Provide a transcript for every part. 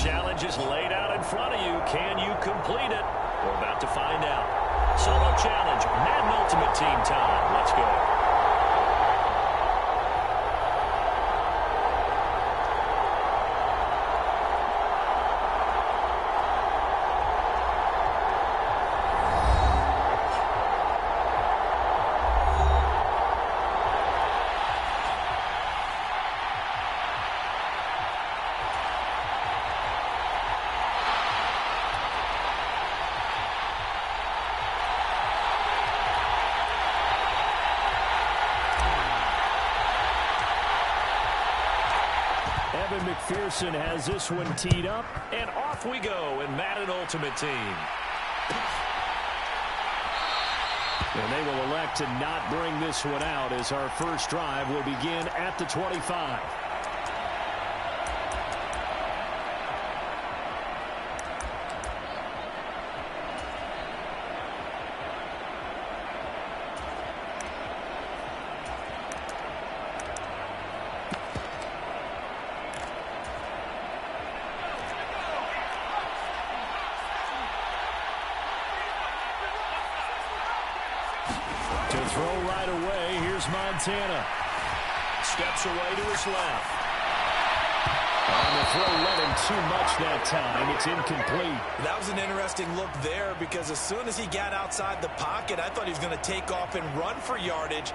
challenge is laid out in front of you. Can you complete it? We're about to find out. Solo challenge, Madden Ultimate Team time. Let's go. McPherson has this one teed up, and off we go in Madden Ultimate Team. And they will elect to not bring this one out as our first drive will begin at the 25. To throw right away, here's Montana. Steps away to his left. And the throw led him too much that time. It's incomplete. That was an interesting look there because as soon as he got outside the pocket, I thought he was going to take off and run for yardage.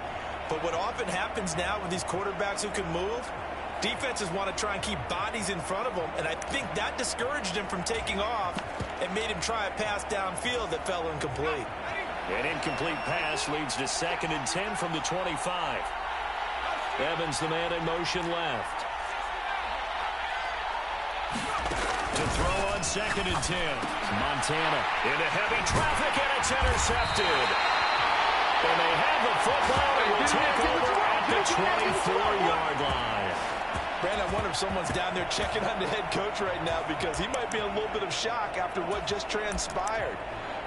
But what often happens now with these quarterbacks who can move, defenses want to try and keep bodies in front of them. And I think that discouraged him from taking off and made him try a pass downfield that fell incomplete. An incomplete pass leads to 2nd and 10 from the 25. Evans, the man in motion left. To throw on 2nd and 10. Montana into heavy traffic, and it's intercepted. And they have the football and will take over at the 24-yard line. Brandon, I wonder if someone's down there checking on the head coach right now because he might be in a little bit of shock after what just transpired.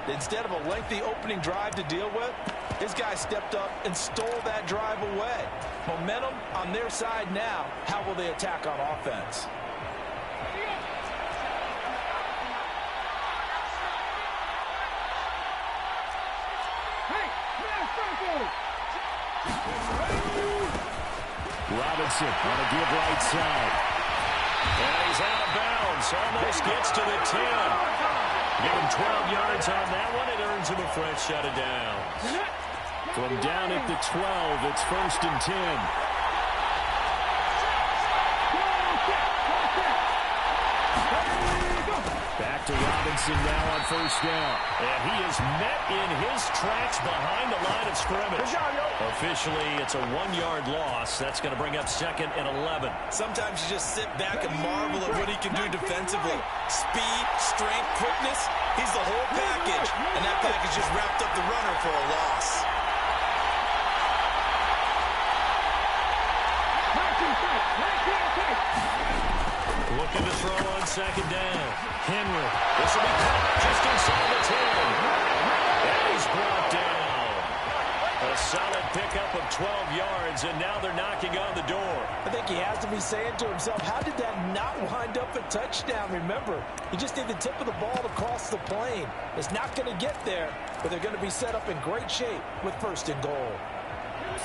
Instead of a lengthy opening drive to deal with, this guy stepped up and stole that drive away. Momentum on their side now. How will they attack on offense? Robinson on a give right side. And he's out of bounds. Almost gets to the 10. Give him 12 yards on that one. It earns him a fresh set of downs. From down at the 12, it's 1st and 10. Back to Robinson now on 1st down. And he is met in his tracks behind the line of scrimmage. Officially, it's a 1-yard loss. That's going to bring up 2nd and 11. Sometimes you just sit back and marvel at what he can do defensively. Speed, strength, quickness. He's the whole package. And that package just wrapped up the runner for a loss. Looking to throw on 2nd down. Henry. This will be caught just inside the 10. And he's brought down. A solid pickup of 12 yards, and now they're knocking on the door. I think he has to be saying to himself, how did that not wind up a touchdown? Remember, he just did the tip of the ball to cross the plane. It's not going to get there, but they're going to be set up in great shape with 1st and goal.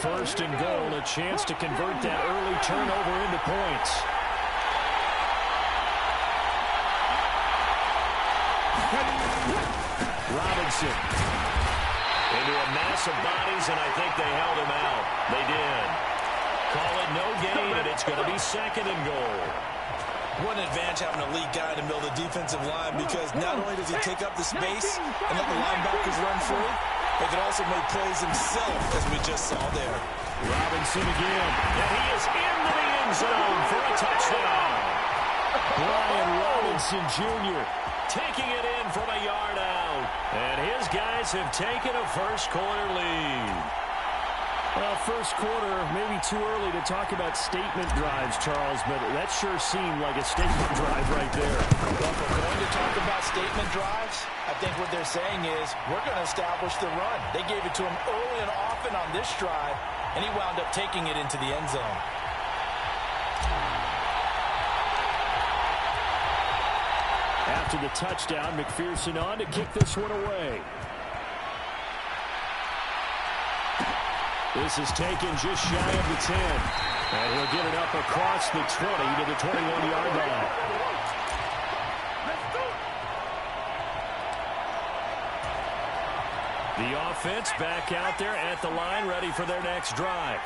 1st and goal, a chance to convert that early turnover into points. Robinson into a mass of bodies, and I think they held him out. They did. Call it no gain, and it's going to be 2nd and goal. What an advantage having a elite guy in the middle of the defensive line, because not only does he take up the space and let the linebackers run free, he can also make plays himself, as we just saw there. Robinson again, and he is into the end zone for a touchdown. Brian Robinson Jr. taking it in from a yard out. And his guys have taken a first-quarter lead. Well, first quarter, maybe too early to talk about statement drives, Charles, but that sure seemed like a statement drive right there. Well, if we're going to talk about statement drives, I think what they're saying is we're going to establish the run. They gave it to him early and often on this drive, and he wound up taking it into the end zone. After the touchdown, McPherson on to kick this one away. This is taken just shy of the 10. And he'll get it up across the 20 to the 21-yard line. The offense back out there at the line, ready for their next drive.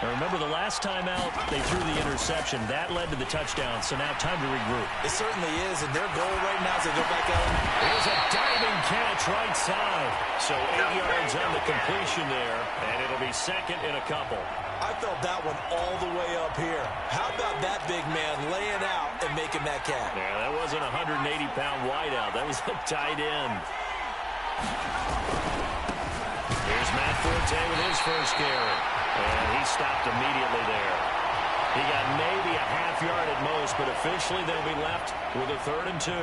Now remember, the last time out, they threw the interception. That led to the touchdown, so now time to regroup. It certainly is, and their goal right now is to go back out. Here's a diving catch right side. So 8 yards on the completion there, and it'll be second and a couple. I felt that one all the way up here. How about that big man laying out and making that catch? Yeah, that wasn't a 180-pound wideout. That was a tight end. Here's Matt Forte with his first carry. And he stopped immediately there. He got maybe a half yard at most, but officially they'll be left with a 3rd and 2.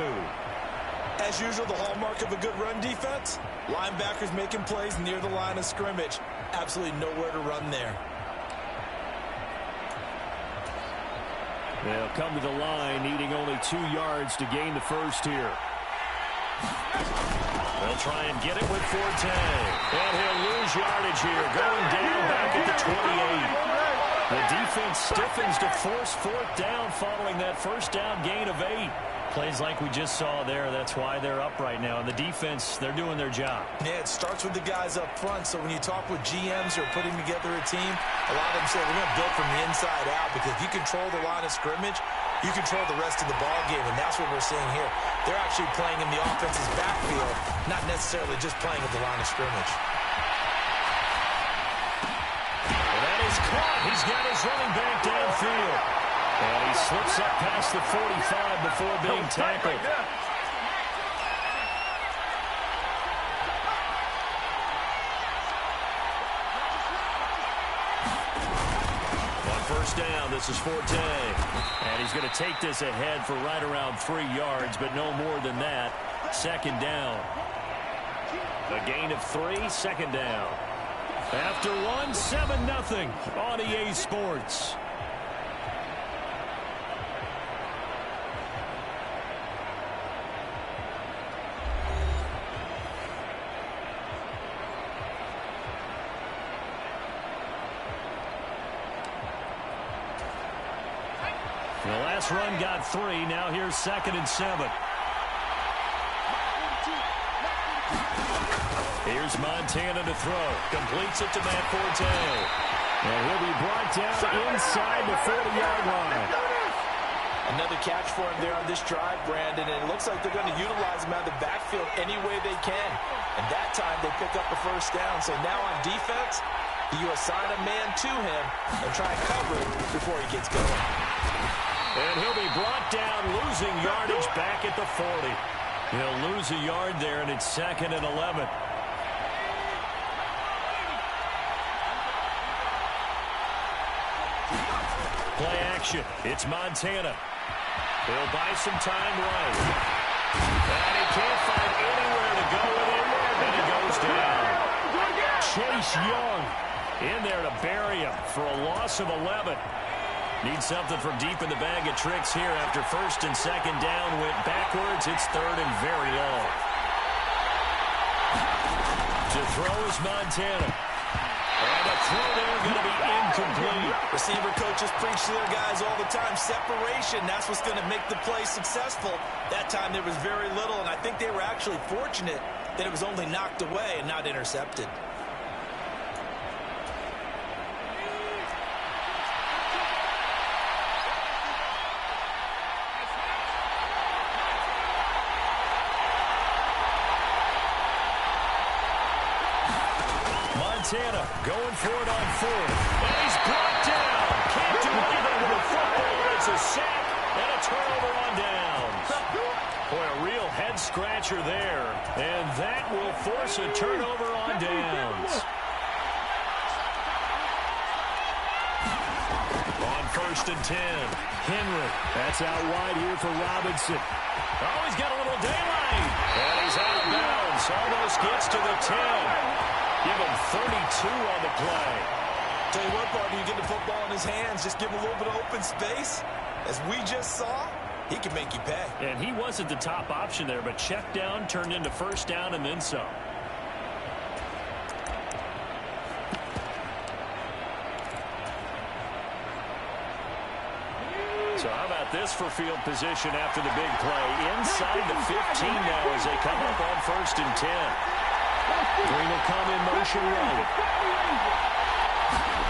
As usual, the hallmark of a good run defense, linebackers making plays near the line of scrimmage. Absolutely nowhere to run there. They'll come to the line, needing only 2 yards to gain the first here. They'll try and get it with Forte. And he'll lose yardage here, going down back at the 28. The defense stiffens to force 4th down following that first down gain of 8. Plays like we just saw there. That's why they're up right now. And the defense, they're doing their job. Yeah, it starts with the guys up front. So when you talk with GMs who are putting together a team, a lot of them say we're going to build from the inside out, because if you control the line of scrimmage, you control the rest of the ball game, and that's what we're seeing here. They're actually playing in the offense's backfield, not necessarily just playing at the line of scrimmage. And that is caught. He's got his running back downfield. And he slips up past the 45 before being tackled. First down, this is Forte. And he's going to take this ahead for right around 3 yards, but no more than that. 2nd down. A gain of 3, 2nd down. After 1, 7-0 on EA Sports. The last run got 3. Now here's 2nd and 7. Here's Montana to throw. Completes it to Matt Forte. And he'll be brought down inside the 40-yard line. Another catch for him there on this drive, Brandon, and it looks like they're going to utilize him out of the backfield any way they can. And that time they pick up the first down. So now on defense, you assign a man to him and try and cover it before he gets going. And he'll be brought down, losing yardage back at the 40. He'll lose a yard there, and it's 2nd and 11. Play action. It's Montana. He'll buy some time right. And he can't find anywhere to go with it, and he goes down. Chase Young in there to bury him for a loss of 11. Need something from deep in the bag of tricks here after 1st and 2nd down went backwards. It's 3rd and very long. To throw is Montana. And a throw there going to be incomplete. Receiver coaches preach to their guys all the time. Separation, that's what's going to make the play successful. That time there was very little, and I think they were actually fortunate that it was only knocked away and not intercepted. Montana going for it on 4th. And he's brought down. Can't do anything with the football. It's a sack and a turnover on downs. Boy, a real head-scratcher there. And that will force a turnover on downs. On 1st and 10. Henry. That's out wide here for Robinson. Oh, he's got a little daylight. And he's out of bounds. Almost gets to the 10. Give him 32 on the play. Tell you what, partner, you get the football in his hands, just give him a little bit of open space. As we just saw, he can make you pay. And he wasn't the top option there, but check down turned into first down and then some. So how about this for field position after the big play? Inside the 15 now as they come up on 1st and 10. Green will come in motion right.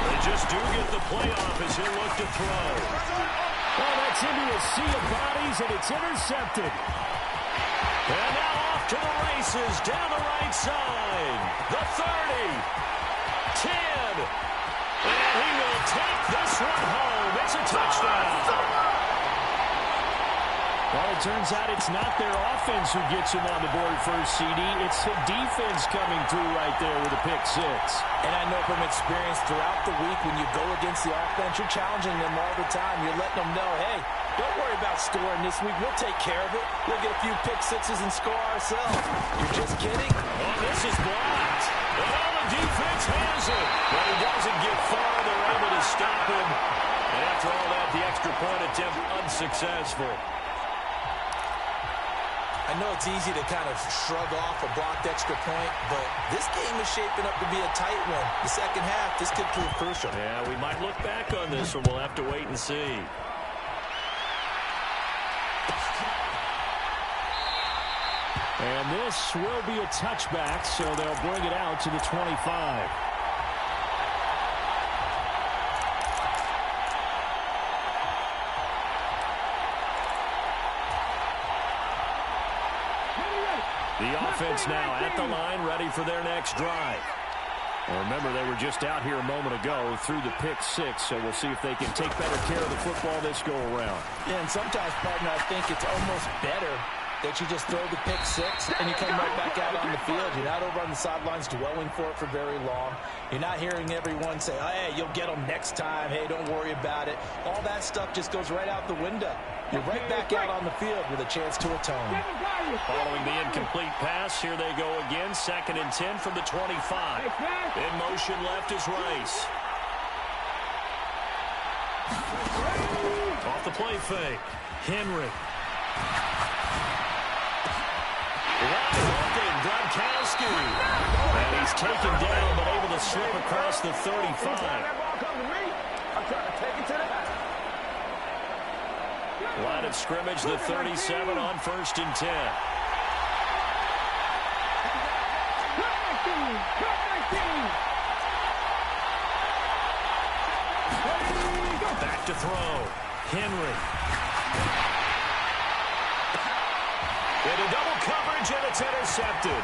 They just do get the play off as he'll look to throw. Oh, that's into a sea of bodies, and it's intercepted. And now off to the races down the right side. The 30. 10. And he will take this one home. It's a touchdown. Well, it turns out it's not their offense who gets him on the board first, CD. It's the defense coming through right there with a pick 6. And I know from experience throughout the week when you go against the offense, you're challenging them all the time. You're letting them know, hey, don't worry about scoring this week. We'll take care of it. We'll get a few pick 6s and score ourselves. You're just kidding? Oh, this is blocked. Oh, the defense has it. But he doesn't get far. They're able to stop him. And after all that, the extra point attempt unsuccessful. I know it's easy to kind of shrug off a blocked extra point, but this game is shaping up to be a tight one. The second half, this could prove crucial. Yeah, we might look back on this one. We'll have to wait and see. And this will be a touchback, so they'll bring it out to the 25. The offense now at the line, ready for their next drive. Well, remember, they were just out here a moment ago through the pick 6, so we'll see if they can take better care of the football this go-around. Yeah, and sometimes, partner, I think it's almost better that you just throw the pick 6 and you come right back out on the field. You're not over on the sidelines dwelling for it for very long. You're not hearing everyone say, oh, hey, you'll get them next time. Hey, don't worry about it. All that stuff just goes right out the window. You're right back out on the field with a chance to atone. Following the incomplete pass, here they go again. 2nd and 10 from the 25. In motion left is Rice. Off the play fake. Henry. Wide open, Gronkowski. And he's taken down, but able to slip across the 35. Line of scrimmage, the 37 on 1st and 10. Back to throw. Henry. Into double coverage, and it's intercepted.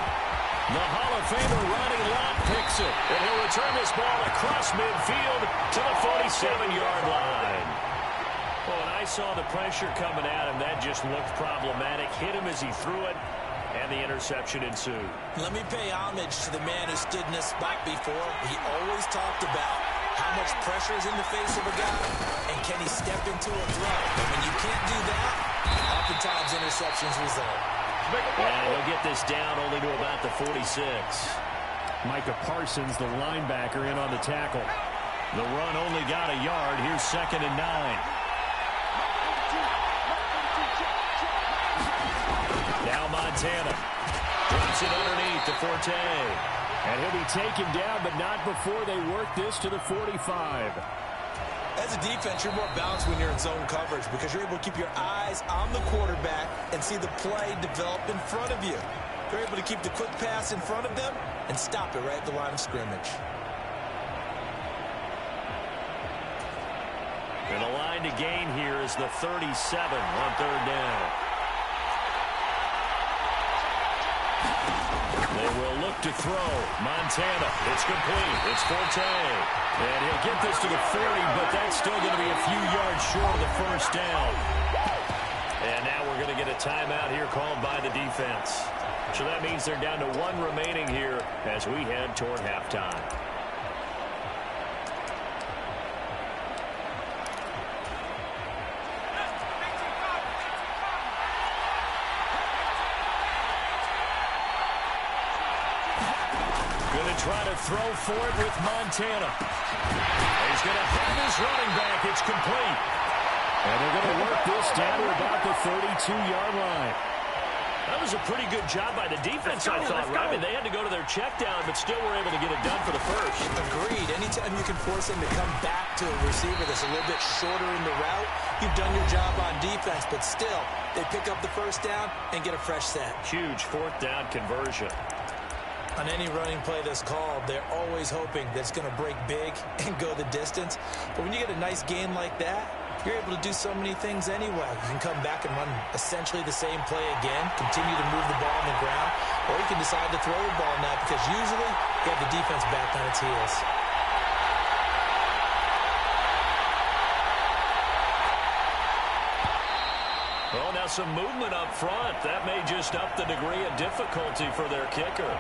The Hall of Famer Ronnie Lott picks it, and he'll return this ball across midfield to the 47-yard line. Well, when I saw the pressure coming at him, that just looked problematic. Hit him as he threw it, and the interception ensued. Let me pay homage to the man who stood in this spot before. He always talked about how much pressure is in the face of a guy, and can he step into a throw. And when you can't do that, oftentimes interceptions result. And he'll get this down only to about the 46. Micah Parsons, the linebacker, in on the tackle. The run only got a yard. Here's 2nd and 9. Now Montana drops it underneath to Forte. And he'll be taken down, but not before they work this to the 45. As a defense, you're more balanced when you're in zone coverage because you're able to keep your eyes on the quarterback and see the play develop in front of you. You're able to keep the quick pass in front of them and stop it right at the line of scrimmage. And the line to gain here is the 37 on 3rd down. They will look to throw. Montana. It's complete. It's Forte. And he'll get this to the 40, but that's still going to be a few yards short of the first down. And now we're going to get a timeout here called by the defense. So that means they're down to 1 remaining here as we head toward halftime. Try to throw for it with Montana. He's going to have his running back. It's complete. And they're going to work this down to about the 32-yard line. That was a pretty good job by the defense, I thought, right? I mean, they had to go to their check down, but still were able to get it done for the first. Agreed. Anytime you can force them to come back to a receiver that's a little bit shorter in the route, you've done your job on defense, but still, they pick up the first down and get a fresh set. Huge fourth down conversion. On any running play that's called, they're always hoping that it's going to break big and go the distance. But when you get a nice game like that, you're able to do so many things anyway. You can come back and run essentially the same play again, continue to move the ball on the ground, or you can decide to throw the ball now because usually you have the defense back on its heels. Well, now some movement up front. That may just up the degree of difficulty for their kicker.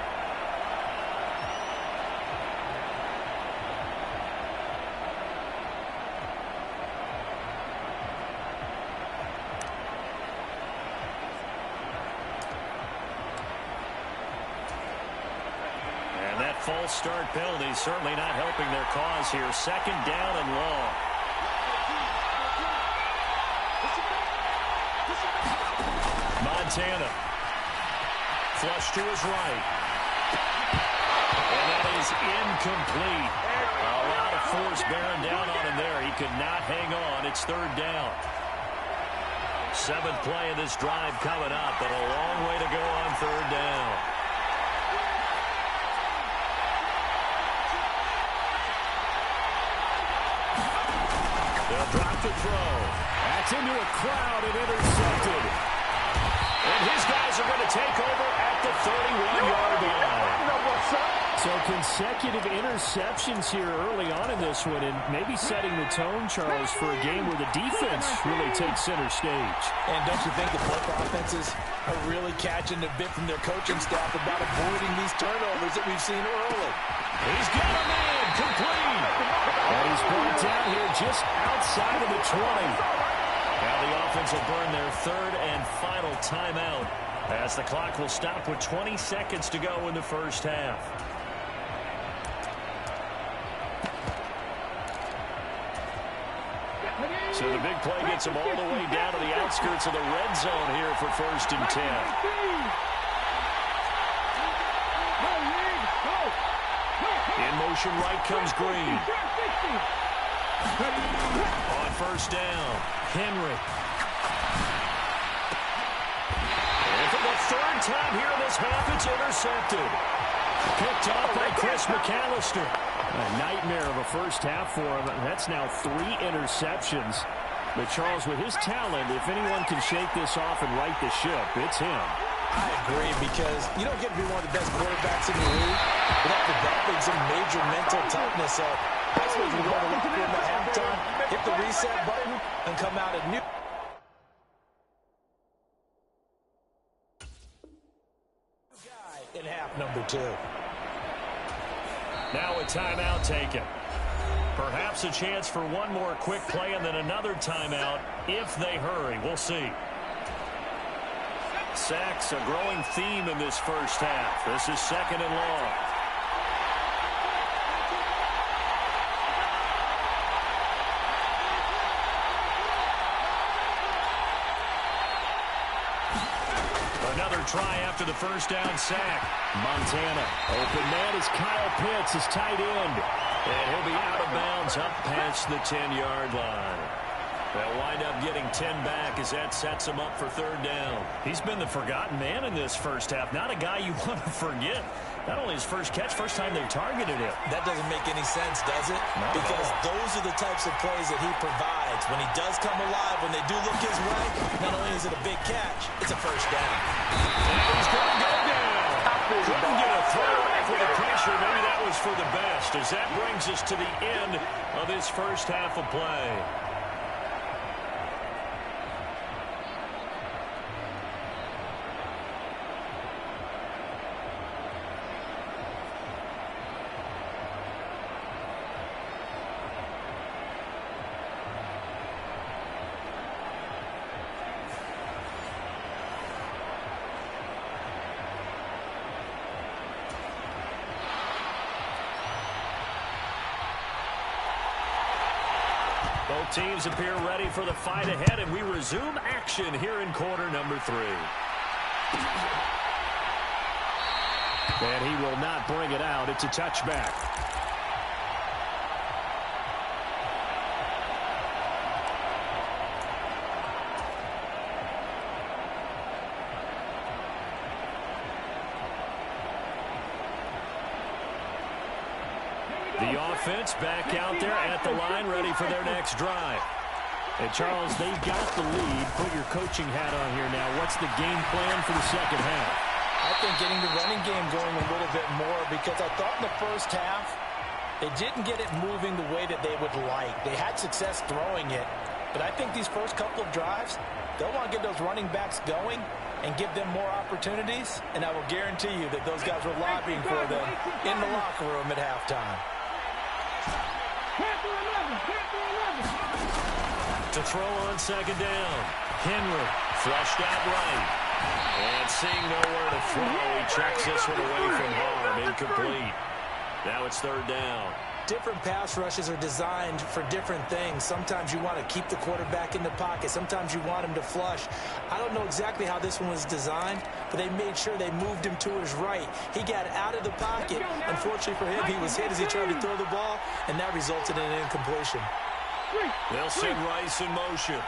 False start penalty certainly not helping their cause here. Second down and long. Montana. Flush to his right. And that is incomplete. A lot of force bearing down on him there. He could not hang on. It's third down. Seventh play of this drive coming up, but a long way to go on third down. They'll drop the throw. That's into a crowd and intercepted. And his guys are going to take over at the 31-yard line. So consecutive interceptions here early on in this one, and maybe setting the tone, Charles, for a game where the defense really takes center stage. And don't you think that both offenses are really catching a bit from their coaching staff about avoiding these turnovers that we've seen early? He's got a man complete. And he's brought down here just outside of the 20. Now the offense will burn their third and final timeout as the clock will stop with 20 seconds to go in the first half. So the big play gets them all the way down to the outskirts of the red zone here for first and 10. In motion right comes Green. On first down, Henry. And for the third time here in this half, it's intercepted. Picked off by Chris McAllister. A nightmare of a first half for him. That's now 3 interceptions. But Charles, with his talent, if anyone can shake this off and right the ship, it's him. I agree, because you don't get to be one of the best quarterbacks in the league without developing some major mental toughness. So I suppose we go to the locker room at halftime, hit the reset button, and come out at new. In half number 2. Now a timeout taken. Perhaps a chance for one more quick play and then another timeout if they hurry. We'll see. Sacks, a growing theme in this first half. This is second and long. Another try after the first down sack. Montana. Open man is Kyle Pitts, his tight end. And he'll be out of bounds up past the 10-yard line. They'll wind up getting 10 back as that sets him up for third down. He's been the forgotten man in this first half. Not a guy you want to forget. Not only his first catch, first time they targeted him. That doesn't make any sense, does it? Because those are the types of plays that he provides. When he does come alive, when they do look his way, not only is it a big catch, it's a first down. And he's going to go down. Couldn't get a throw off with the pressure. Maybe that was for the best, as that brings us to the end of this first half of play. Both teams appear ready for the fight ahead, and we resume action here in quarter number 3. And he will not bring it out. It's a touchback. The offense back out there at the line, ready for their next drive. And, Charles, they've got the lead. Put your coaching hat on here now. What's the game plan for the second half? I think getting the running game going a little bit more, because I thought in the first half they didn't get it moving the way that they would like. They had success throwing it, but I think these first couple of drives, they'll want to get those running backs going and give them more opportunities, and I will guarantee you that those guys were lobbying for them in the locker room at halftime. To throw on second down. Henry flushed out right. And seeing nowhere to throw, he checks this one away from harm. Incomplete. Now it's third down. Different pass rushes are designed for different things. Sometimes you want to keep the quarterback in the pocket. Sometimes you want him to flush. I don't know exactly how this one was designed, but they made sure they moved him to his right. He got out of the pocket. Unfortunately for him, he was hit as he tried to throw the ball, and that resulted in an incompletion. They'll send Rice in motion.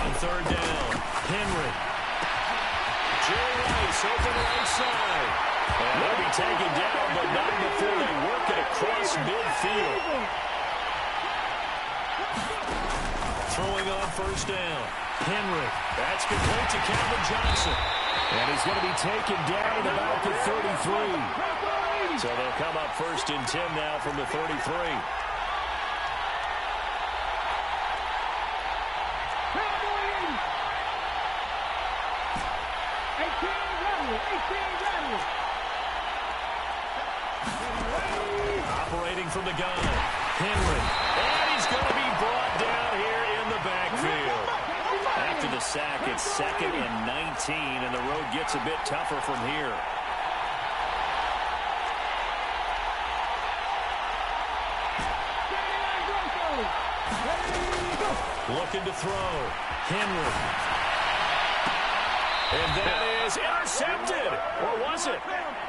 On third down, Henry. Jerry Rice open right side. And they'll be taken down, but not before they work it across midfield. Throwing on first down. Henry. That's complete to Calvin Johnson. And he's going to be taken down at about the 33. So they'll come up first and 10 now from the 33. Operating from the gun, Henry. And he's going to be brought down here in the backfield. After the sack, it's 2nd and 19, and the road gets a bit tougher from here. Looking to throw. Henry. And that is intercepted. Or was it?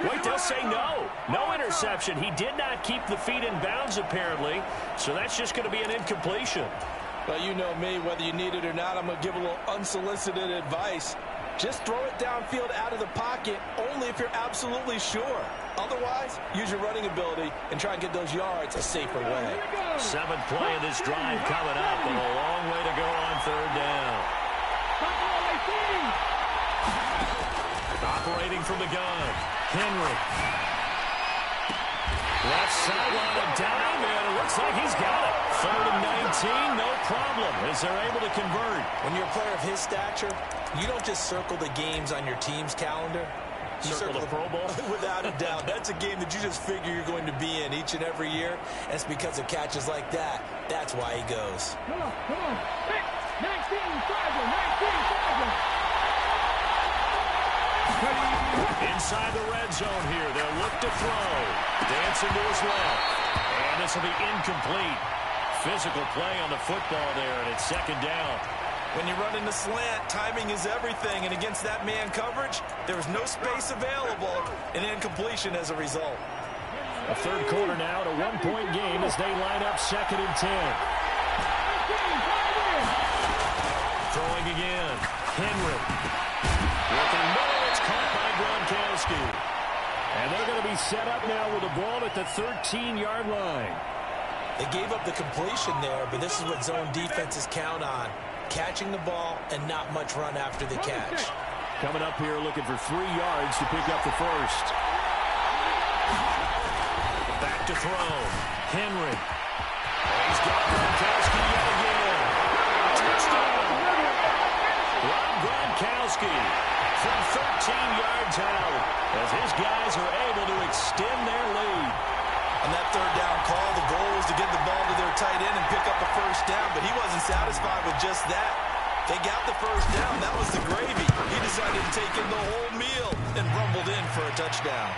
Wait, they'll say no. No interception. He did not keep the feet in bounds, apparently. So that's just going to be an incompletion. Well, you know me, whether you need it or not, I'm going to give a little unsolicited advice. Just throw it downfield out of the pocket only if you're absolutely sure. Otherwise, use your running ability and try and get those yards a safer way. 7th play of this drive coming up, and a long way to go on third down. Operating from the gun, Henry. Left sideline, a dime, and it looks like he's got it. 3rd and 19, no problem, as they're able to convert. When you're a player of his stature, you don't just circle the games on your team's calendar. You circle the Pro Bowl? Without a doubt. That's a game that you just figure you're going to be in each and every year. And it's because of catches like that. That's why he goes. Come on. 19, 19. Inside the red zone here. They'll look to throw. Dancing to his left. And this will be incomplete. Physical play on the football there, and it's 2nd down. When you run in the slant, timing is everything. And against that man coverage, there was no space available. And incompletion as a result. A third quarter now at a 1-point game as they line up 2nd and 10. Throwing again. Henry. Working middle. It's caught by Gronkowski. And they're going to be set up now with the ball at the 13-yard line. They gave up the completion there, but this is what zone defenses count on. Catching the ball and not much run after the catch. Coming up here looking for 3 yards to pick up the first. Back to throw. Henry. He's got Gronkowski yet again. Touchdown. Rob Gronkowski from 13 yards out as his guys are able to extend their lead. On that third down call, the goal was to get the ball to their tight end and pick up the first down, but he wasn't satisfied with just that. They got the first down. That was the gravy. He decided to take in the whole meal and rumbled in for a touchdown.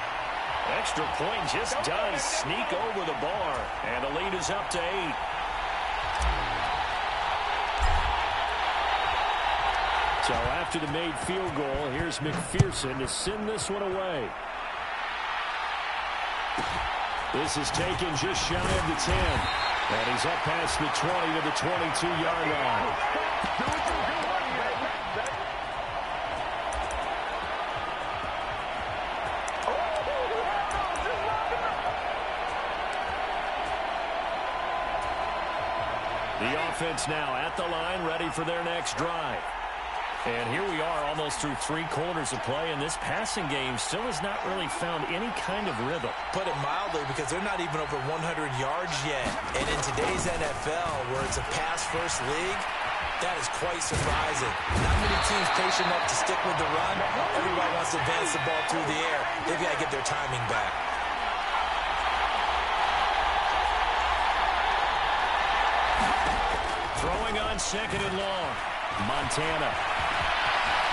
Extra point just does sneak over the bar. And the lead is up to 8. So after the made field goal, here's McPherson to send this one away. This is taken just shy of the 10. And he's up past the 20 to the 22-yard line. The offense now at the line, ready for their next drive. And here we are almost through 3 quarters of play, and this passing game still has not really found any kind of rhythm. Put it mildly, because they're not even over 100 yards yet. And in today's NFL, where it's a pass-first league, that is quite surprising. Not many teams patient enough to stick with the run. Everybody wants to advance the ball through the air. They've got to get their timing back. Throwing on 2nd and long. Montana.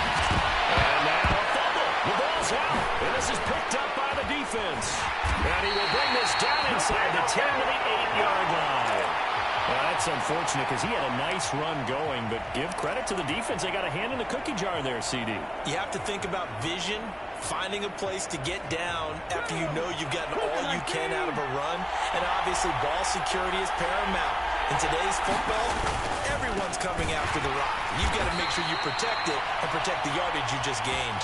And now a fumble. The ball's out. And this is picked up by the defense. And he will bring this down inside the 10 to the 8-yard line. Well, that's unfortunate because he had a nice run going, but give credit to the defense. They got a hand in the cookie jar there, CD. You have to think about vision, finding a place to get down after you know you've gotten all you can out of a run, and obviously ball security is paramount. In today's football, everyone's coming after the rock. You've got to make sure you protect it and protect the yardage you just gained.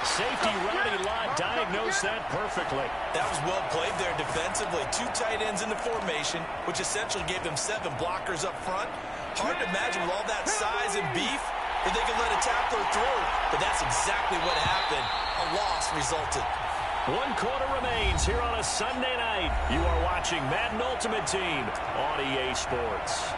Safety Ronnie Lott diagnosed that perfectly. That was well played there defensively. 2 tight ends in the formation, which essentially gave them 7 blockers up front. Hard to imagine with all that size and beef that they could let a tackler through. But that's exactly what happened. A loss resulted. 1 quarter remains here on a Sunday night. You are watching Madden Ultimate Team on EA Sports.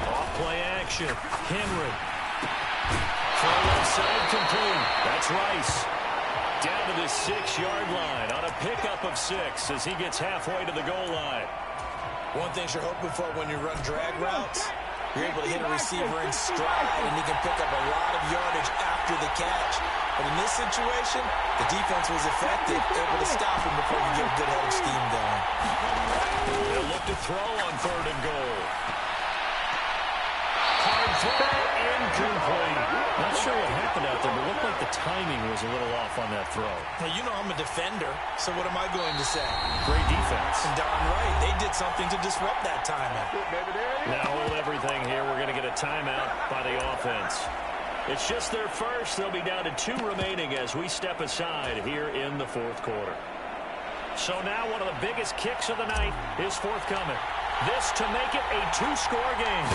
Off-play action. Henry. Throw left side complete. That's Rice. Down to the 6-yard line on a pickup of 6 as he gets halfway to the goal line. One thing you're hoping for when you run drag routes, you're able to hit a receiver in stride, and he can pick up a lot of yardage after the catch. But in this situation, the defense was effective, able to stop him before you get a good head of steam going. They'll look to throw on 3rd and goal. Hard throw, incomplete. Not sure what happened out there, but it looked like the timing was a little off on that throw. Now, you know I'm a defender, so what am I going to say? Great defense. Darn right. They did something to disrupt that timing. Now hold everything here. We're going to get a timeout by the offense. It's just their first. They'll be down to 2 remaining as we step aside here in the 4th quarter. So now one of the biggest kicks of the night is forthcoming. This to make it a 2-score game.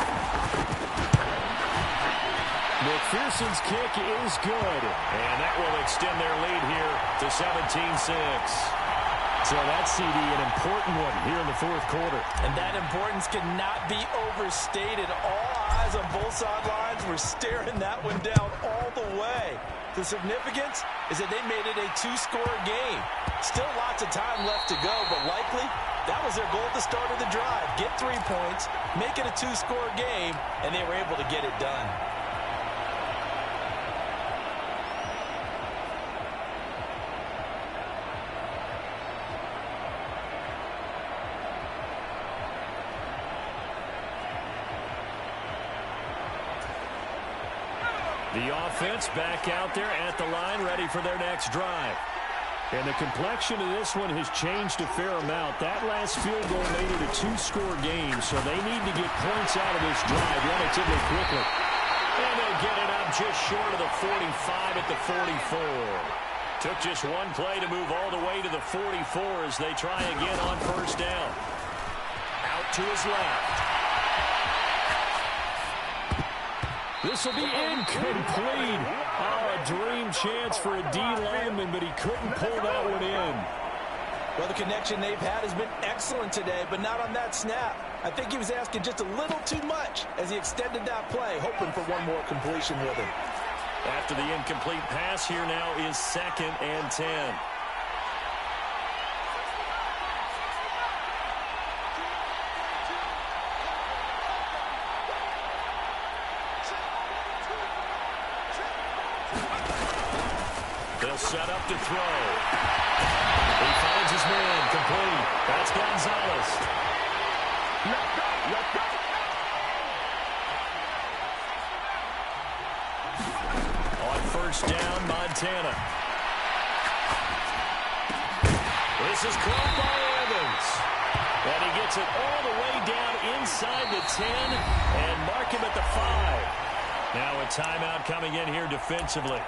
McPherson's kick is good, and that will extend their lead here to 17-6. So that's, CD, an important one here in the 4th quarter. And that importance cannot be overstated. All eyes on both sidelines were staring that one down all the way. The significance is that they made it a 2-score game. Still lots of time left to go, but likely that was their goal at the start of the drive. Get 3 points, make it a 2-score game, and they were able to get it done. The offense back out there at the line, ready for their next drive. And the complexion of this one has changed a fair amount. That last field goal made it a 2-score game, so they need to get points out of this drive relatively quickly. And they'll get it up just short of the 45 at the 44. Took just one play to move all the way to the 44 as they try again on 1st down. Out to his left. This will be incomplete. Oh, a dream chance for a D lineman, but he couldn't pull that one in. Well, the connection they've had has been excellent today, but not on that snap. I think he was asking just a little too much as he extended that play, hoping for one more completion with him. After the incomplete pass, here now is 2nd and 10. They'll set up to throw. He finds his man, complete. That's Gonzalez. Let's go, let's go. On first down, Montana. This is caught by Evans. And he gets it all the way down inside the 10 and mark him at the 5. Now a timeout coming in here defensively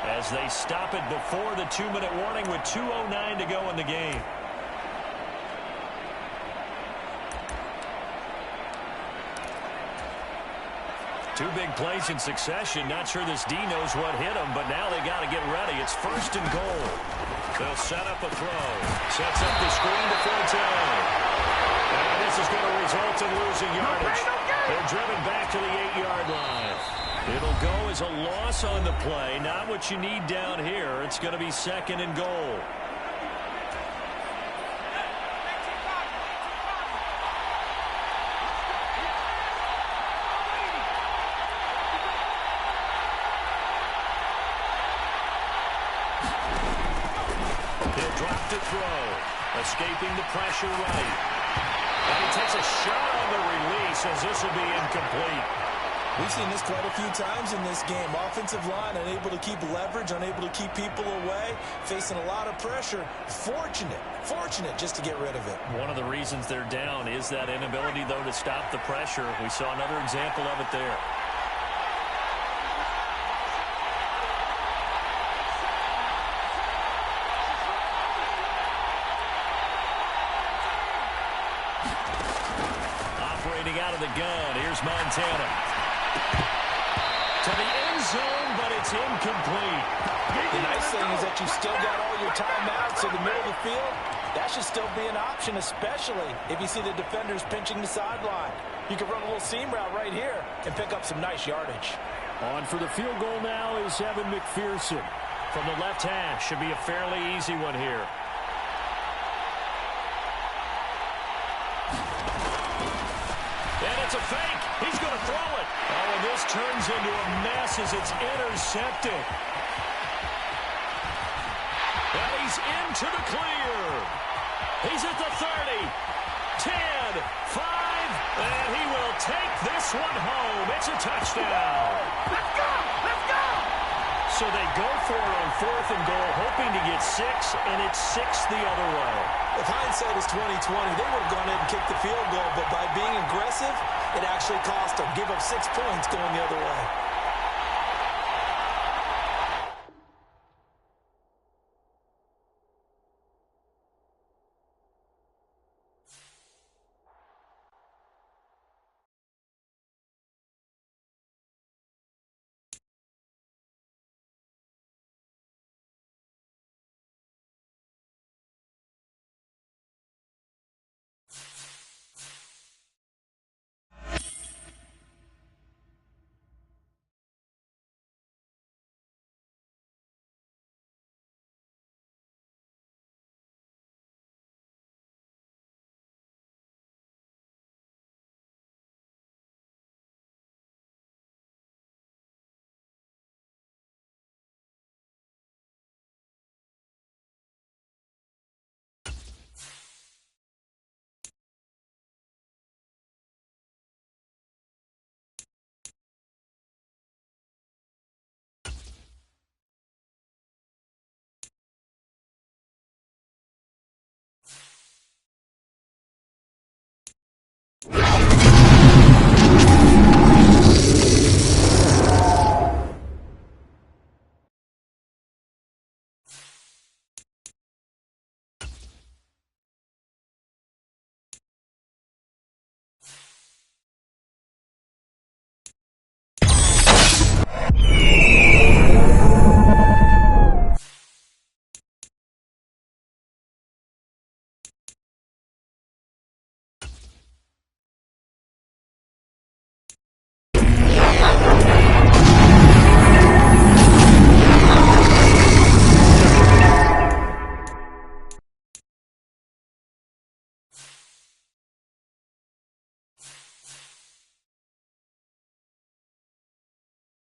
as they stop it before the 2-minute warning with 2:09 to go in the game. Two big plays in succession. Not sure this D knows what hit him, but now they got to get ready. It's first and goal. They'll set up a throw. Sets up the screen to Forte. And this is going to result in losing yardage. They're driven back to the 8-yard line. It'll go as a loss on the play. Not what you need down here. It's going to be second and goal. To throw, escaping the pressure right. And he takes a shot on the release as this will be incomplete. We've seen this quite a few times in this game. Offensive line unable to keep leverage, unable to keep people away, facing a lot of pressure. Fortunate just to get rid of it. One of the reasons they're down is that inability, though, to stop the pressure. We saw another example of it there. Out of the gun. Here's Montana. To the end zone, but it's incomplete. The nice thing is that you still got all your timeouts in the middle of the field. That should still be an option, especially if you see the defenders pinching the sideline. You can run a little seam route right here and pick up some nice yardage. On for the field goal now is Evan McPherson. From the left hash. Should be a fairly easy one here. It's a fake. He's going to throw it. Oh, and this turns into a mess as it's intercepted. And he's into the clear. He's at the 30, 10, 5, and he will take this one home. It's a touchdown. Let's go, let's go. So they go for it on fourth and goal, hoping to get 6, and it's 6 the other way. If hindsight is 20/20, they would have gone in and kicked the field goal, but by being aggressive, it actually cost them. Give up 6 points going the other way.